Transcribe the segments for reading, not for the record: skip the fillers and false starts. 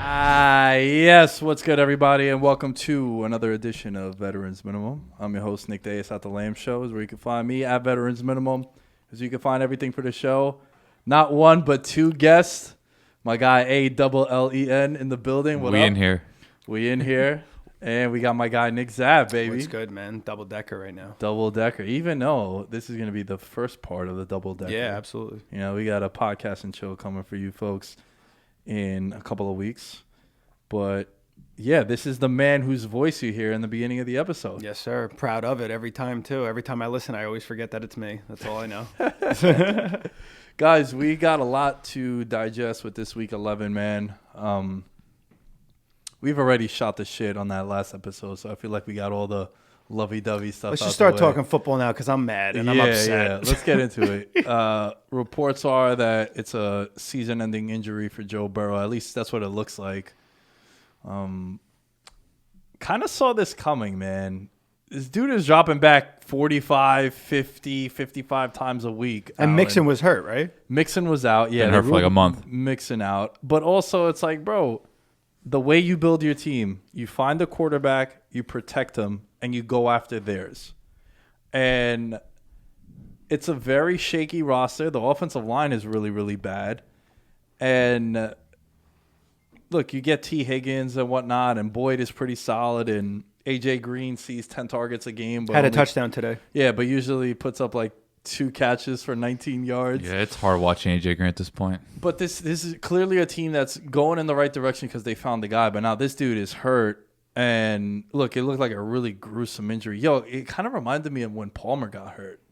Yes, what's good, everybody, and welcome to another edition of Veterans Minimum. I'm your host, Nick Deus at The Lamb Show, is where you can find me at Veterans Minimum, as you can find everything for the show. Not one, but two guests. My guy, A-double-L-E-N, in the building. What up? We in here. And we got my guy, Nick ZAV, baby. What's good, man? Double-decker right now. Double-decker. Even though this is going to be the first part of the double-decker. Yeah, absolutely. You know, we got a podcast and chill coming for you folks in a couple of weeks. But, yeah, this is the man whose voice you hear in the beginning of the episode. Yes, sir. Proud of it every time, too. Every time I listen, I always forget that it's me. That's all I know. Guys, we got a lot to digest with this week 11, man. We've already shot the shit on that last episode, so I feel like we got all the lovey-dovey stuff. Let's just start talking football now because I'm mad and I'm upset. Yeah, let's get into it. Reports are that it's a season-ending injury for Joe Burrow. At least that's what it looks like. Kind of saw this coming, man. This dude is dropping back 45, 50, 55 times a week. And Mixon was hurt, right? Mixon was out. Yeah, been hurt for like a month. Mixon out. But also, it's like, bro, the way you build your team, you find the quarterback, you protect him, and you go after theirs. And it's a very shaky roster. The offensive line is really, really bad. And look, you get T. Higgins and whatnot, and Boyd is pretty solid, and A.J. Green sees 10 targets a game. But Had a touchdown today. Yeah, but usually puts up like 2 catches for 19 yards. Yeah, it's hard watching A.J. Green at this point. But this is clearly a team that's going in the right direction because they found the guy. But now this dude is hurt. And look, it looked like a really gruesome injury. Yo, it kind of reminded me of when Palmer got hurt.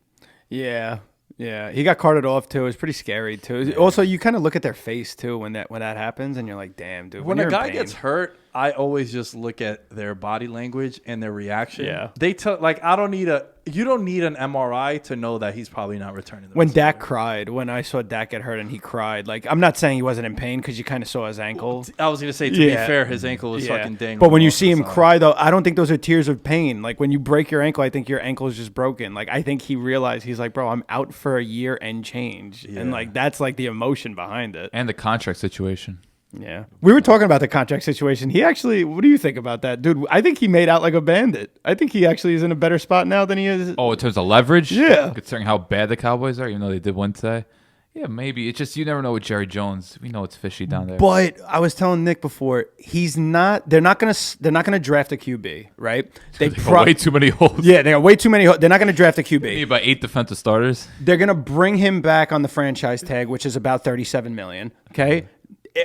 Yeah. Yeah, he got carted off too. It was pretty scary too. Yeah. Also, you kind of look at their face too when that happens, and you're like, "Damn, dude." When a guy gets hurt, I always just look at their body language and their reaction. Yeah, they you don't need an MRI to know that he's probably not returning. When Dak cried, when I saw Dak get hurt and he cried, like I'm not saying he wasn't in pain because you kind of saw his ankle. I was gonna say to be fair, his ankle was fucking dangling. But when you see him cry, though, I don't think those are tears of pain. Like when you break your ankle, I think your ankle is just broken. Like I think he realized he's like, bro, I'm out for a year and change, and like that's like the emotion behind it and the contract situation. Yeah. We were talking about the contract situation. He actually, what do you think about that? Dude, I think he made out like a bandit. I think he actually is in a better spot now than he is. Oh, in terms of leverage? Yeah. Considering how bad the Cowboys are, even though they did win today. Yeah, maybe. It's just you never know with Jerry Jones. We know it's fishy down there. But I was telling Nick before, they're not gonna draft a QB, right? They got way too many holes. Yeah, they got way too many holes. They're not gonna draft a QB. They need about 8 defensive starters. They're gonna bring him back on the franchise tag, which is about $37 million. Okay.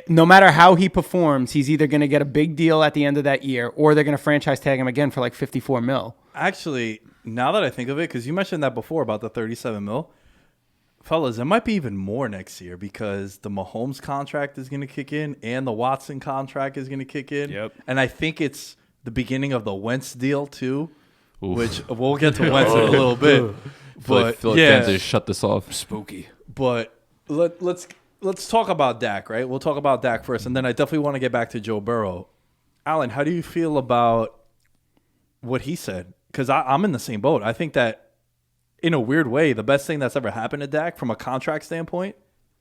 No matter how he performs, he's either going to get a big deal at the end of that year or they're going to franchise tag him again for like $54 million. Actually, now that I think of it, because you mentioned that before about the $37 million, fellas, it might be even more next year because the Mahomes contract is going to kick in and the Watson contract is going to kick in. Yep. And I think it's the beginning of the Wentz deal too, which we'll get to Wentz in a little bit. But Philip fans just shut this off. Spooky. But let's talk about Dak, right? We'll talk about Dak first, and then I definitely want to get back to Joe Burrow. Alan, how do you feel about what he said? Because I'm in the same boat. I think that, in a weird way, the best thing that's ever happened to Dak from a contract standpoint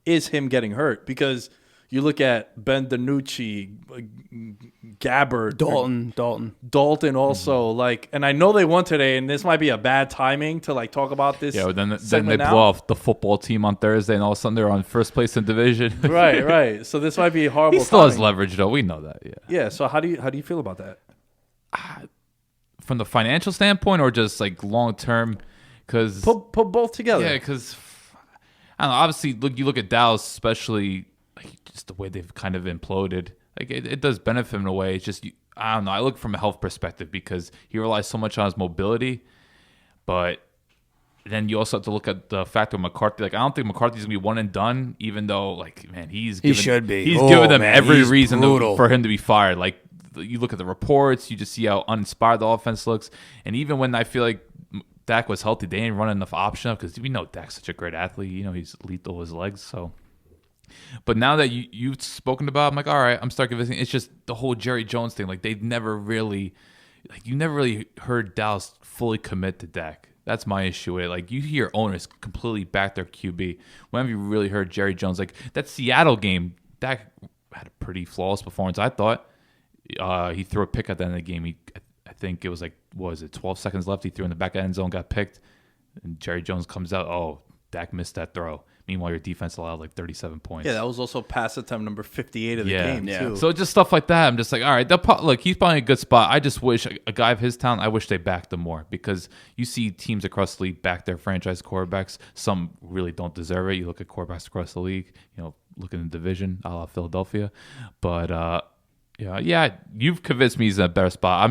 is him getting hurt. Because you look at Ben DiNucci, Gabbard, Dalton also, like, and I know they won today, and this might be a bad timing to like talk about this. Yeah, then they blow off the football team on Thursday, and all of a sudden they're on first place in division. Right. So this might be horrible. He still has leverage, though. We know that. Yeah. Yeah. So how do you feel about that? From the financial standpoint, or just like long term? Because put both together. Yeah, because I don't know. Obviously, you look at Dallas, especially. Just the way they've kind of imploded, like it does benefit him in a way. It's just I don't know. I look from a health perspective because he relies so much on his mobility, but then you also have to look at the fact of McCarthy. Like I don't think McCarthy's gonna be one and done, even though like man, he should be. He's giving them every reason for him to be fired. Like you look at the reports, you just see how uninspired the offense looks, and even when I feel like Dak was healthy, they didn't run enough option because we know Dak's such a great athlete. You know he's lethal with his legs, so. But now that you've spoken about, I'm like, all right, I'm starting visiting. It's just the whole Jerry Jones thing. Like they've never really, you never really heard Dallas fully commit to Dak. That's my issue with it. Like, you hear owners completely back their QB. When have you really heard Jerry Jones? Like, that Seattle game, Dak had a pretty flawless performance, I thought. He threw a pick at the end of the game. I think it was like, what was it, 12 seconds left? He threw in the back end zone, got picked, and Jerry Jones comes out. Oh, Dak missed that throw. Meanwhile, your defense allowed like 37 points. Yeah, that was also pass attempt number 58 of the game, too. So just stuff like that. I'm just like, all right, look, he's probably in a good spot. I just wish a guy of his talent, I wish they backed him more, because you see teams across the league back their franchise quarterbacks. Some really don't deserve it. You look at quarterbacks across the league, look in the division, a la Philadelphia. But, you've convinced me he's in a better spot.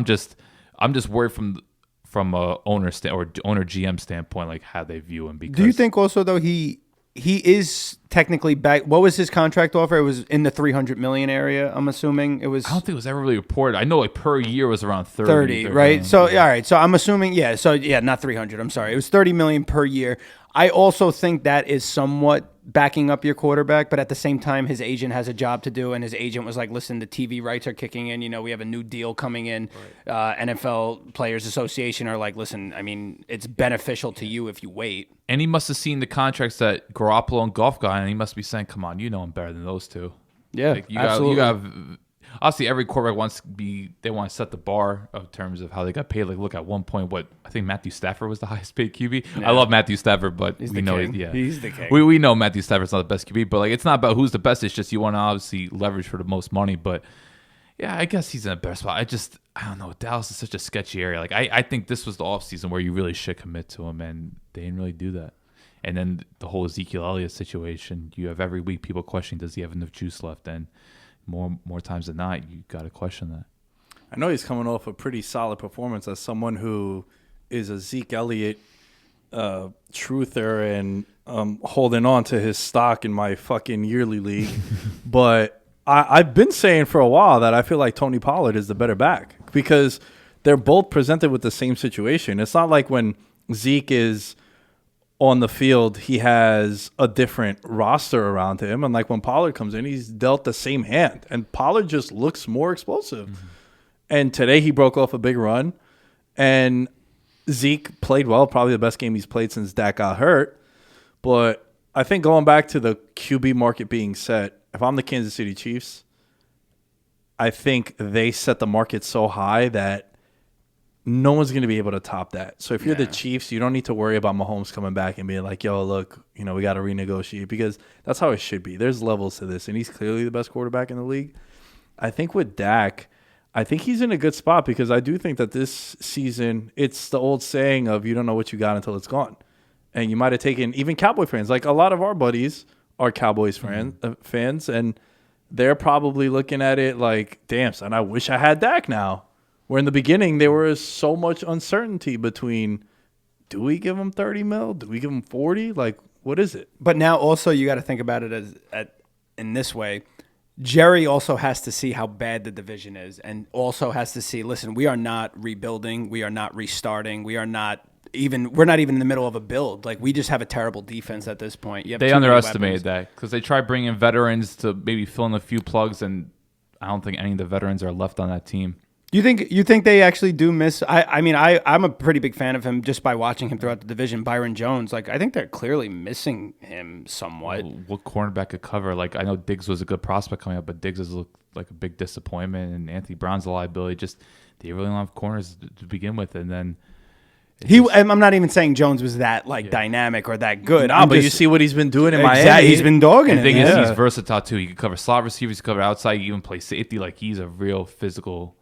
I'm just worried from a owner GM standpoint, like how they view him. Because do you think also though he is technically back? What was his contract offer? It was in the $300 million area. I'm assuming it was. I don't think it was ever really reported. I know like per year was around 30, right? So all right. So I'm assuming not 300. I'm sorry. It was 30 million per year. I also think that is somewhat backing up your quarterback, but at the same time, his agent has a job to do, and his agent was like, listen, the TV rights are kicking in. We have a new deal coming in. Right. NFL Players Association are like, listen, I mean, it's beneficial to you if you wait. And he must have seen the contracts that Garoppolo and Goff got, and he must be saying, come on, I'm better than those two. Yeah, absolutely. Obviously, every quarterback wants they want to set the bar in terms of how they got paid. Like, look, at one point, I think Matthew Stafford was the highest paid QB. Yeah. I love Matthew Stafford, but he's we know he's the king. We know Matthew Stafford's not the best QB, but like, it's not about who's the best. It's just you want to obviously leverage for the most money. But yeah, I guess he's in a better spot. I don't know. Dallas is such a sketchy area. Like, I think this was the offseason where you really should commit to him, and they didn't really do that. And then the whole Ezekiel Elliott situation, you have every week people questioning, does he have enough juice left? And more times than not, you got to question that. I know he's coming off a pretty solid performance as someone who is a Zeke Elliott truther and holding on to his stock in my fucking yearly league. But I've been saying for a while that I feel like Tony Pollard is the better back, because they're both presented with the same situation. It's not like when Zeke is on the field, he has a different roster around him. And like when Pollard comes in, he's dealt the same hand. And Pollard just looks more explosive. Mm-hmm. And today he broke off a big run. And Zeke played well, probably the best game he's played since Dak got hurt. But I think going back to the QB market being set, if I'm the Kansas City Chiefs, I think they set the market so high that no one's going to be able to top that. So if you're the Chiefs, you don't need to worry about Mahomes coming back and being like, yo, look, we got to renegotiate, because that's how it should be. There's levels to this, and he's clearly the best quarterback in the league. I think with Dak, I think he's in a good spot, because I do think that this season, it's the old saying of you don't know what you got until it's gone. And you might have taken even Cowboy fans. Like a lot of our buddies are Cowboys fans, and they're probably looking at it like, damn, son, I wish I had Dak now. Where in the beginning, there was so much uncertainty between, do we give him 30 mil? Do we give him 40? Like, what is it? But now also you got to think about it in this way. Jerry also has to see how bad the division is, and also has to see, listen, we are not rebuilding. We are not restarting. We're not even in the middle of a build. Like, we just have a terrible defense at this point. They underestimated that, because they tried bringing veterans to maybe fill in a few plugs, and I don't think any of the veterans are left on that team. You think they actually do miss? I'm a pretty big fan of him just by watching him throughout the division. Byron Jones, like, I think they're clearly missing him somewhat. What cornerback could cover? Like, I know Diggs was a good prospect coming up, but Diggs has looked like a big disappointment, and Anthony Brown's a liability. Just they really don't have corners to begin with, and then I'm not even saying Jones was that dynamic or that good. But you see what he's been doing in Miami. He's been dogging it. The thing is, he's versatile too. He can cover slot receivers, he can cover outside, he can even play safety. Like, he's a real physical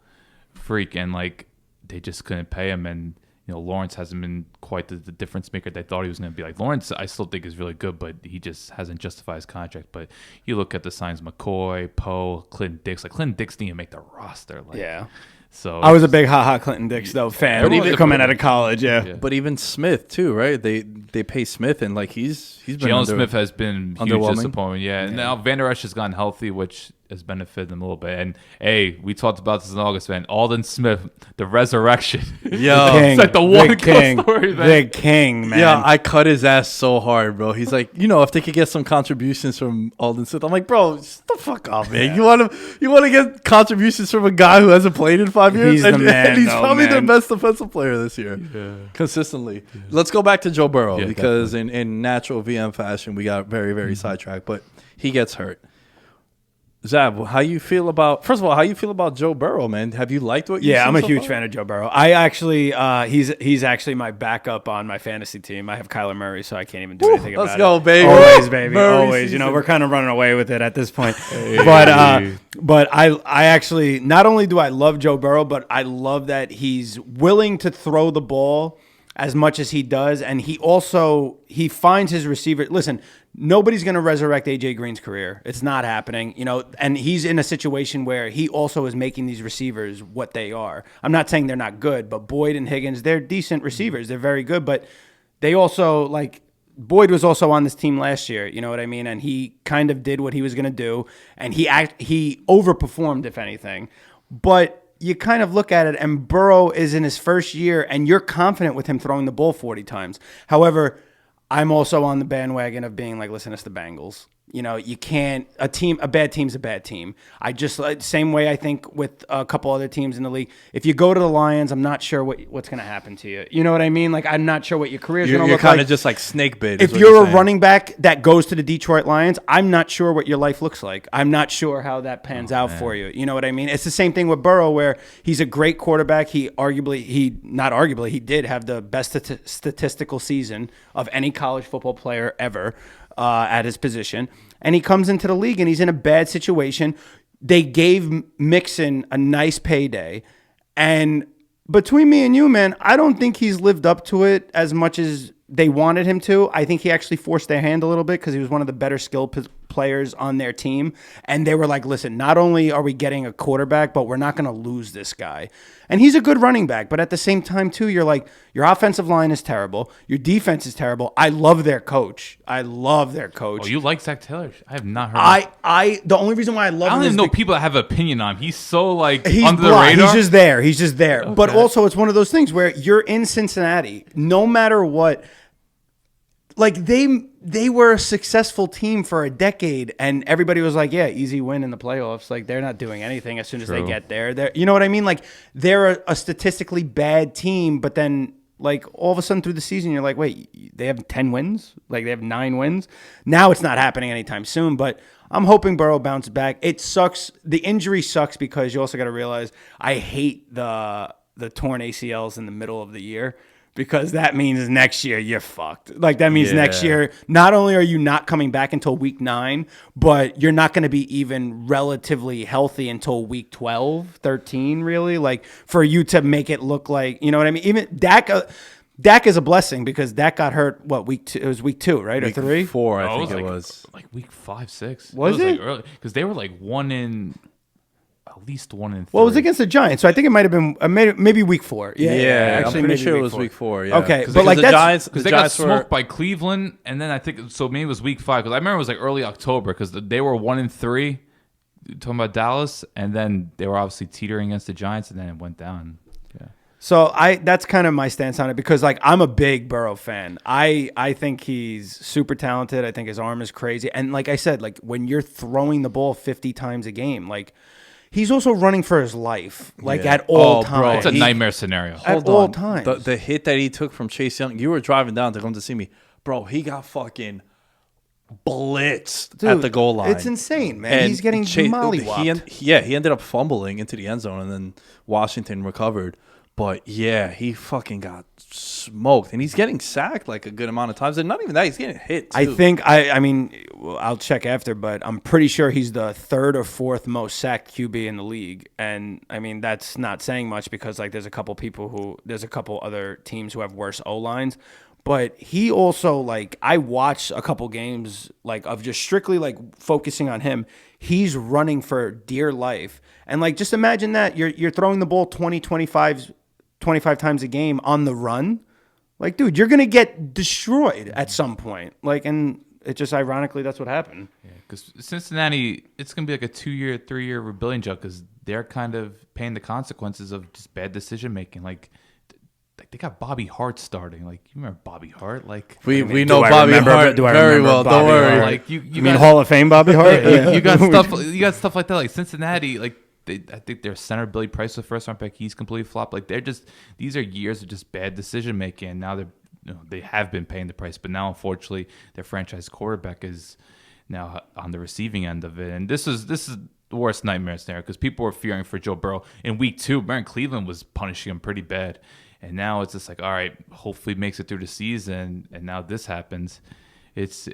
freak, and like they just couldn't pay him. And Lawrence hasn't been quite the difference maker they thought he was going to be. Like, Lawrence, I still think is really good, but he just hasn't justified his contract. But you look at the signs: McCoy, Poe, Clinton Dix. Like, Clinton Dix didn't even make the roster. Like, yeah. So I was a big Clinton Dix though fan. But even coming out of college, yeah. But even Smith too, right? They pay Smith, and like he's been Jalen Smith has been huge disappointment. Yeah. And now Van Der Esch has gotten healthy, which has benefited them a little bit. And hey, we talked about this in August, man. Alden Smith, the resurrection. Yo, it's like the one good story, man. The king, man. Yeah, I cut his ass so hard, bro. He's like, if they could get some contributions from Alden Smith, I'm like, bro, shut the fuck up, man. Yeah. You want to get contributions from a guy who hasn't played in 5 years? He's the man. And he's probably their best defensive player this year, consistently. Yeah. Let's go back to Joe Burrow, because in natural VM fashion, we got very, very sidetracked, but he gets hurt. Zav, how you feel about? First of all, how you feel about Joe Burrow, man? Have you liked what? Yeah, I'm a so huge far? fan of Joe Burrow. I actually, he's actually my backup on my fantasy team. I have Kyler Murray, so I can't even do anything about it. Let's go, baby. Always, baby, Murray always. You know, season. we're kind of running away with it at this point. But I actually, not only do I love Joe Burrow, but I love that he's willing to throw the ball as much as he does, and he finds his receiver. Listen, nobody's going to resurrect AJ Green's career. It's not happening, you know. And he's in a situation where he also is making these receivers what they are. I'm not saying they're not good, but Boyd and Higgins, they're decent receivers. They're very good, but they also Boyd was also on this team last year. You know what I mean? And he kind of did what he was going to do, and he overperformed, if anything, but. You kind of look at it, and Burrow is in his first year, and you're confident with him throwing the ball 40 times. However, I'm also on the bandwagon of being like, listen, it's the Bengals. You know, you can't a bad team's a bad team. I just same way I think with a couple other teams in the league. If you go to the Lions, I'm not sure what's going to happen to you. You know what I mean? Like, I'm not sure what your career is going to You're look like. kind of just like snake bit. If you're a running back that goes to the Detroit Lions, I'm not sure what your life looks like. I'm not sure how that pans out for you. You know what I mean? It's the same thing with Burrow, where he's a great quarterback. He did have the best statistical season of any college football player ever at his position. And he comes into the league and he's in a bad situation. They gave Mixon a nice payday. And between me and you, man, I don't think he's lived up to it as much as they wanted him to. I think he actually forced their hand a little bit because he was one of the better skilled players on their team. And they were like, listen, not only are we getting a quarterback, but we're not going to lose this guy. And he's a good running back. But at the same time, too, you're like, your offensive line is terrible. Your defense is terrible. I love their coach. Oh, you like Zach Taylor? I have not heard. The only reason why I love I him don't is even know people that have an opinion on him. He's so he's under the blah. radar. He's just there. But also, it's one of those things where you're in Cincinnati, no matter what. Like, they were a successful team for a decade, and everybody was like, yeah, easy win in the playoffs. Like, they're not doing anything as soon as they get there. You know what I mean? Like, they're a statistically bad team, but then, like, all of a sudden through the season, you're like, wait, they have 10 wins? Like, they have 9 wins? Now it's not happening anytime soon, but I'm hoping Burrow bounces back. It sucks. The injury sucks because you also got to realize I hate the torn ACLs in the middle of the year. Because that means next year you're fucked. Like, that means next year, not only are you not coming back until week 9, but you're not going to be even relatively healthy until week 12, 13, really. Like, for you to make it look like, you know what I mean? Even Dak is a blessing because Dak got hurt, week 2? It was week 2, right? Week or 3? 4, I think it was. Like week 5, 6. Was it? Like early, because they were like at least 1 in 3. Well, it was against the Giants, so I think it might have been maybe week 4. Yeah, actually, I'm pretty maybe sure it was 4. week 4. Yeah. Okay, but like the that's Giants, because the they got Giants smoked by Cleveland, and then I think so. Maybe it was week 5 because I remember it was like early October because they were 1 in 3. Talking about Dallas, and then they were obviously teetering against the Giants, and then it went down. Yeah. So that's kind of my stance on it because, like, I'm a big Burrow fan. I think he's super talented. I think his arm is crazy. And like I said, like, when you're throwing the ball 50 times a game, like, he's also running for his life, like, at all times. It's a nightmare scenario. At all times. The hit that he took from Chase Young, you were driving down to come to see me. Bro, he got fucking blitzed at the goal line. It's insane, man. And He's getting mollywopped. He ended up fumbling into the end zone, and then Washington recovered. But, yeah, he fucking got smoked. And he's getting sacked, like, a good amount of times. And not even that, he's getting hit, too. I think, I mean, I'll check after, but I'm pretty sure he's the 3rd or 4th most sacked QB in the league. And, I mean, that's not saying much because, like, there's a couple other teams who have worse O-lines. But he also, like, I watched a couple games, like, of just strictly, like, focusing on him. He's running for dear life. And, like, just imagine that. You're throwing the ball 25 times a game on the run. Like, dude, you're going to get destroyed at some point. Like, and it just ironically, that's what happened. Yeah, because Cincinnati, it's going to be like a 2-year, 3-year rebuilding job because they're kind of paying the consequences of just bad decision making. Like they got Bobby Hart starting. Like, you remember Bobby Hart? Like, we know Bobby Hart very well. Don't worry. Like, you mean Hall of Fame Bobby Hart? you got stuff like that. Like Cincinnati, like, I think their center Billy Price, the first round pick, he's completely flopped. Like, these are years of just bad decision making. And now they have been paying the price, but now unfortunately their franchise quarterback is now on the receiving end of it. And this is the worst nightmare scenario because people were fearing for Joe Burrow. In week 2, Baron Cleveland was punishing him pretty bad. And now it's just like, all right, hopefully makes it through the season. And now this happens. It's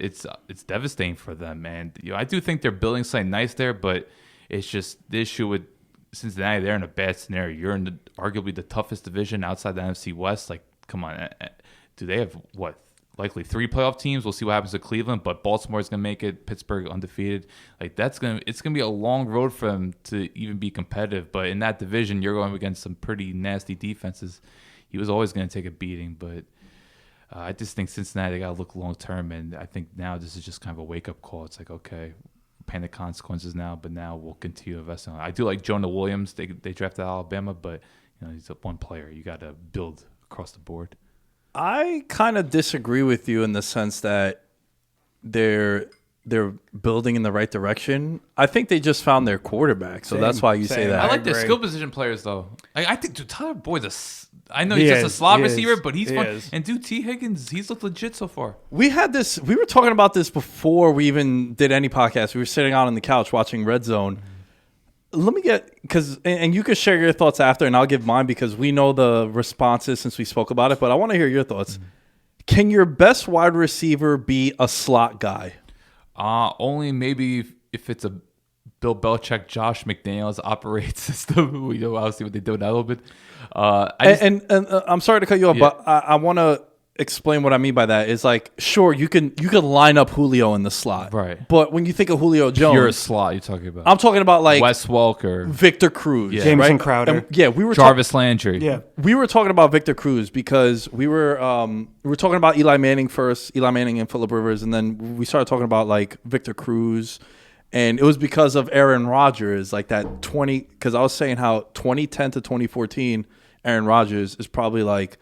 devastating for them, man. I do think they're building something nice there, but it's just the issue with Cincinnati. They're in a bad scenario. You're in arguably the toughest division outside the NFC West. Like, come on, do they have likely 3 playoff teams? We'll see what happens to Cleveland, but Baltimore's gonna make it. Pittsburgh undefeated. Like it's gonna be a long road for them to even be competitive. But in that division, you're going against some pretty nasty defenses. He was always gonna take a beating, but. I just think Cincinnati got to look long term, and I think now this is just kind of a wake up call. It's like, okay, we're paying the consequences now, but now we'll continue investing. I do like Jonah Williams. They drafted Alabama, but he's a one player. You got to build across the board. I kind of disagree with you in the sense that they're building in the right direction. I think they just found their quarterback, so that's why you say that. I like their skill position players though. I think Tyler Boyd's I know he's just a slot receiver, but he's fun. And dude, T. Higgins, he's looked legit so far. We were talking about this before we even did any podcast. We were sitting out on the couch watching Red Zone. Let me and you could share your thoughts after, and I'll give mine because we know the responses since we spoke about it, but I want to hear your thoughts. Can your best wide receiver be a slot guy? Only maybe if it's a Bill Belichick, Josh McDaniels operate system. We know obviously what they do that a little bit. I'm sorry to cut you off, but I want to explain what I mean by that. Is like, sure, you can line up Julio in the slot, right? But when you think of Julio Jones, you're a slot. You're talking about. I'm talking about like Wes Welker, Victor Cruz, Jameson Crowder. We were Jarvis Landry. Yeah, we were talking about Victor Cruz because we were talking about Eli Manning first, Eli Manning and Phillip Rivers, and then we started talking about like Victor Cruz. And it was because of Aaron Rodgers, like that because I was saying how 2010 to 2014, Aaron Rodgers is probably like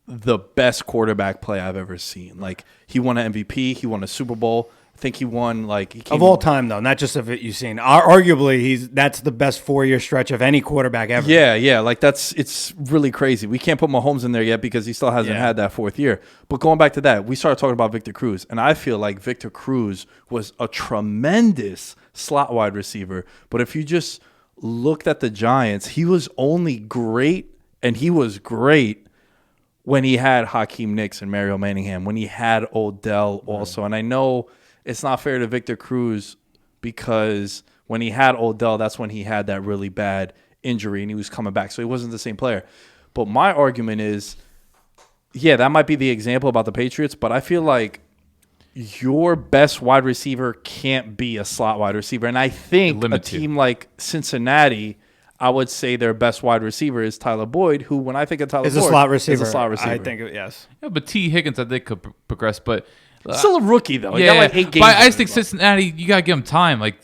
the best quarterback play I've ever seen. Like he won an MVP, he won a Super Bowl. I think he won of all time though, not just of it you've seen. Arguably, that's the best 4-year stretch of any quarterback ever. Yeah, like it's really crazy. We can't put Mahomes in there yet because he still hasn't had that 4th year. But going back to that, we started talking about Victor Cruz, and I feel like Victor Cruz was a tremendous slot wide receiver. But if you just looked at the Giants, he was only great, and he was great when he had Hakeem Nicks and Mario Manningham, when he had Odell also. And I know it's not fair to Victor Cruz because when he had Odell, that's when he had that really bad injury and he was coming back. So he wasn't the same player. But my argument is, that might be the example about the Patriots, but I feel like your best wide receiver can't be a slot wide receiver. And I think a team like Cincinnati, I would say their best wide receiver is Tyler Boyd, who when I think of Tyler Boyd, is a slot receiver. I think, yes. Yeah, but T. Higgins, I think, could progress, but... Still a rookie, though. He got like 8 games. But I just think Cincinnati, you got to give them time. Like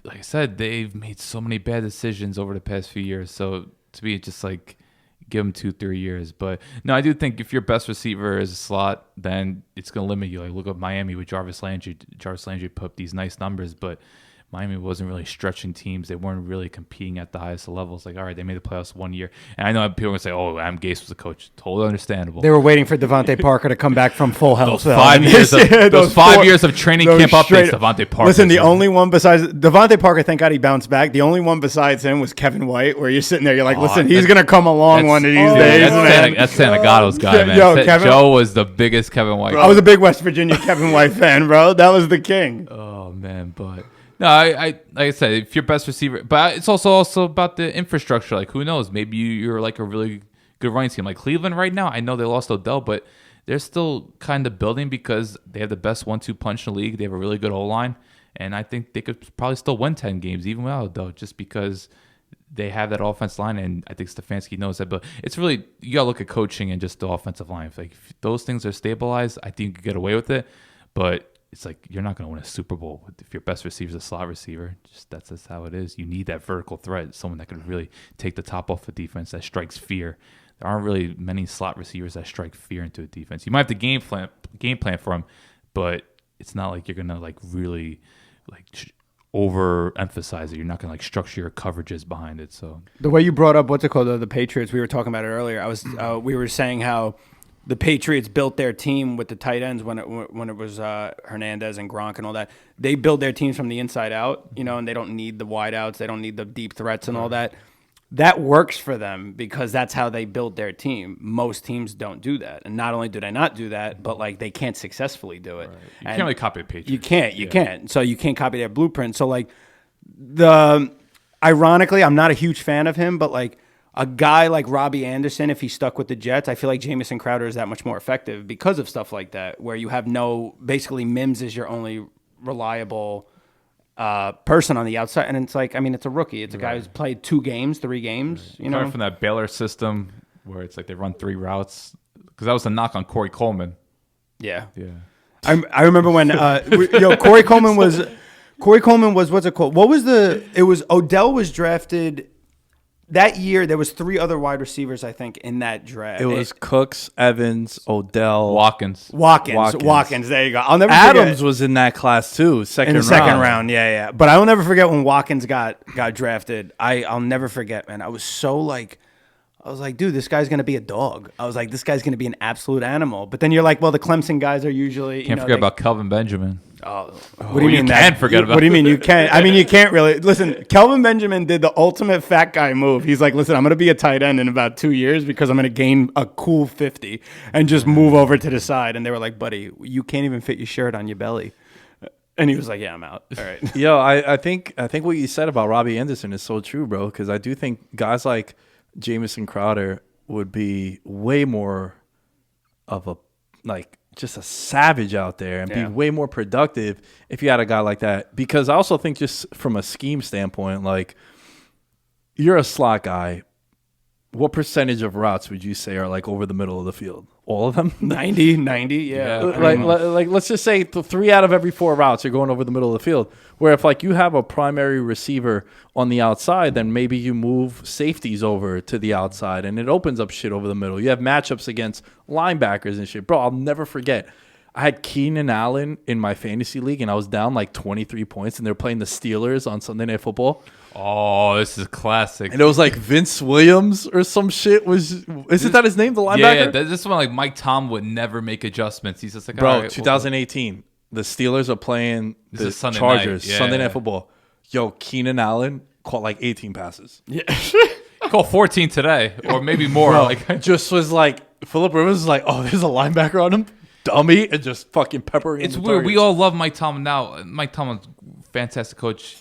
I said, they've made so many bad decisions over the past few years. So to me, it's just like give them 2-3 years. But no, I do think if your best receiver is a slot, then it's going to limit you. Like look at Miami with Jarvis Landry. Jarvis Landry put up these nice numbers, but Miami wasn't really stretching teams. They weren't really competing at the highest levels. Like, all right, they made the playoffs 1 year. And I know people are going to say, oh, Adam Gase was the coach. Totally understandable. They were waiting for Devontae Parker to come back from full health. Those 5 years of training camp updates, Devontae Parker. Listen, the only one besides Devontae Parker, thank God he bounced back. The only one besides him was Kevin White, where you're sitting there, you're like, listen, he's going to come along one of these days. That's Santagato's guy, man. Joe was the biggest Kevin White. I was a big West Virginia Kevin White fan, bro. That was the king. Oh, man, but... No, I like I said, if your best receiver, but it's also about the infrastructure. Like, who knows? Maybe you're like a really good running team. Like Cleveland right now, I know they lost Odell, but they're still kind of building because they have the best 1-2 punch in the league. They have a really good O-line, and I think they could probably still win 10 games even without Odell, just because they have that offensive line, and I think Stefanski knows that. But it's really, you got to look at coaching and just the offensive line. If those things are stabilized, I think you could get away with it, but it's like you're not going to win a Super Bowl if your best receiver is a slot receiver. That's how it is. You need that vertical threat, someone that can really take the top off a defense, that strikes fear. There aren't really many slot receivers that strike fear into a defense. You might have to game plan for them, but it's not like you're going to like really like overemphasize it. You're not going to like structure your coverages behind it. So the way you brought up the Patriots, we were talking about it earlier. We were saying how the Patriots built their team with the tight ends when it was Hernandez and Gronk and all that. They build their teams from the inside out, and they don't need the wideouts. They don't need the deep threats and all that. That works for them because that's how they build their team. Most teams don't do that. And not only do they not do that, but like they can't successful do it. Right. You can't really copy the Patriots. You can't. So you can't copy their blueprint. So like ironically, I'm not a huge fan of him, but like a guy like Robbie Anderson, if he stuck with the Jets, I feel like Jamison Crowder is that much more effective because of stuff like that, where you have basically Mims is your only reliable person on the outside. And it's like, I mean, it's a rookie. It's a guy who's played 2 games, 3 games, Coming from that Baylor system where it's like they run 3 routes. Because that was a knock on Corey Coleman. Yeah. Yeah. I remember when Corey Coleman was what's it called? It was Odell was drafted that year. There was 3 other wide receivers, I think, in that draft. It was Cooks, Evans, Odell, Watkins. There you go. I'll never Adams forget. was in that class too. Second round. Yeah. But I will never forget when Watkins got drafted. I'll never forget, man. I was like, dude, this guy's going to be a dog. I was like, this guy's going to be an absolute animal. But then you're like, well, the Clemson guys are usually... Can't forget about Kelvin Benjamin. What do you mean? You can forget about What do you mean you can't? I mean, you can't really. Listen, Kelvin Benjamin did the ultimate fat guy move. He's like, listen, I'm going to be a tight end in about 2 years because I'm going to gain a cool 50 and just move over to the side. And they were like, buddy, you can't even fit your shirt on your belly. And he was like, yeah, I'm out. All right. Yo, I think what you said about Robbie Anderson is so true, bro, because I do think guys like Jamison Crowder would be way more of a, like, just a savage out there and be way more productive if you had a guy like that. Because I also think just from a scheme standpoint, like, you're a slot guy. What percentage of routes would you say are like over the middle of the field? All of them? 90, Yeah, like let's just say 3 out of every 4 routes are going over the middle of the field. Where if like you have a primary receiver on the outside, then maybe you move safeties over to the outside and it opens up shit over the middle. You have matchups against linebackers and shit. Bro, I'll never forget. I had Keenan Allen in my fantasy league and I was down like 23 points and they were playing the Steelers on Sunday Night Football. Oh, this is classic. And it was like Vince Williams or some shit. Isn't that his name, the linebacker? Yeah. This one, like Mike Tom would never make adjustments. He's just like, bro, all right, 2018, the Steelers are playing the Sunday Chargers, night. Yeah. Sunday Night Football. Yo, Keenan Allen caught like 18 passes. Yeah. Call 14 today, or maybe more. Bro, like, just was like, Phillip Rivers was like, oh, there's a linebacker on him. Dummy. And just fucking peppering him. It's with weird. targets. We all love Mike Tomlin now. Mike Tomlin's fantastic coach,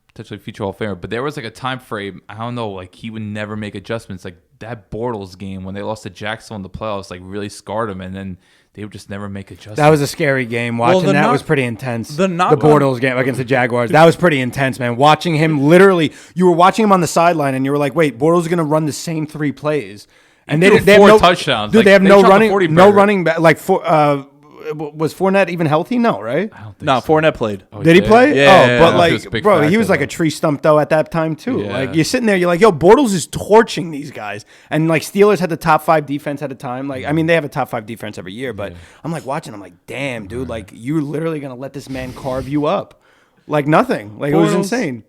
potentially future Hall of Famer. But there was like a time frame, I don't know, like he would never make adjustments. Like that Bortles game when they lost to Jacksonville in the playoffs, like really scarred him. And then they would just never make adjustments. That was a scary game. Watching that was pretty intense. The knock Bortles game against the Jaguars. That was pretty intense, man. Watching him literally, you were watching him on the sideline and you were like, wait, Bortles is going to run the same 3 plays. And they have 4 no touchdowns. Dude, Like, they have they no shot the 40 running, burger. no running back. Like, was Fournette even healthy? No, right? I don't think No, so. Fournette played. Oh, Did he play? Yeah, but he was a like, big bro, he factor, was like though. a tree stump though at that time too. Yeah. Like you're sitting there, you're like, yo, Bortles is torching these guys, and like Steelers had the top 5 defense at a time. Like, I mean, they have a top 5 defense every year, but I'm like watching, I'm like, damn, dude, like you're literally gonna let this man carve you up, like nothing. Like it was Bortles. insane.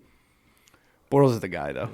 Bortles is the guy though.